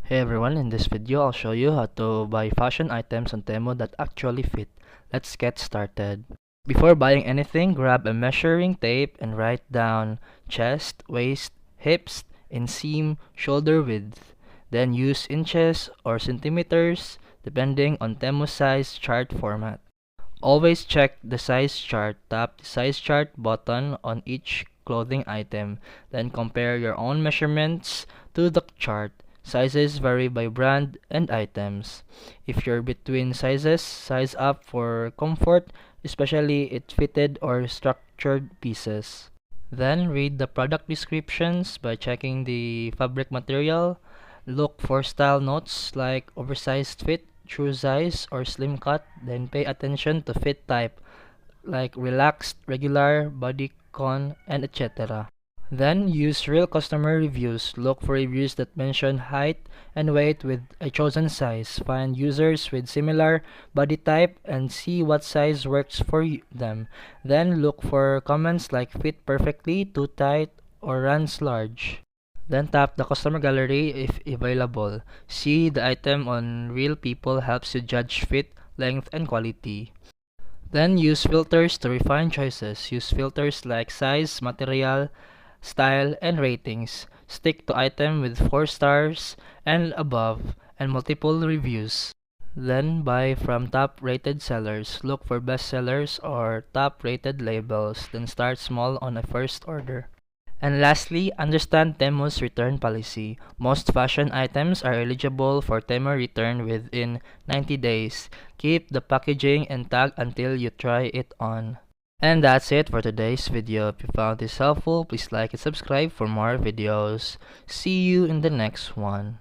Hey everyone, in this video I'll show you how to buy fashion items on Temu that actually fit. Let's get started. Before buying anything, grab a measuring tape and write down chest, waist, hips, inseam, shoulder width. Then use inches or centimeters depending on Temu's size chart format. Always check the size chart. Tap the size chart button on each clothing item. Then compare your own measurements to the chart. Sizes vary by brand and items. If you're between sizes, size up for comfort, especially it fitted or structured pieces. Then read the product descriptions by checking the fabric material. Look for style notes like oversized fit, true size, or slim cut. Then pay attention to fit type like relaxed, regular, bodycon, and etc. Then use real customer reviews. Look for reviews that mention height and weight with a chosen size. Find users with similar body type and see what size works for them. Then look for comments like fit perfectly, too tight, or runs large. Then tap the customer gallery if available. See the item on real people helps you judge fit, length, and quality. Then use filters to refine choices. Use filters like size, material, style, and ratings. Stick to item with 4 stars and above and multiple reviews. Then buy from top rated sellers. Look for best sellers or top rated labels. Then start small on a first order. And lastly, understand Temu's return policy. Most fashion items are eligible for Temu return within 90 days. Keep the packaging and tag until you try it on. And that's it for today's video. If you found this helpful, please like and subscribe for more videos. See you in the next one.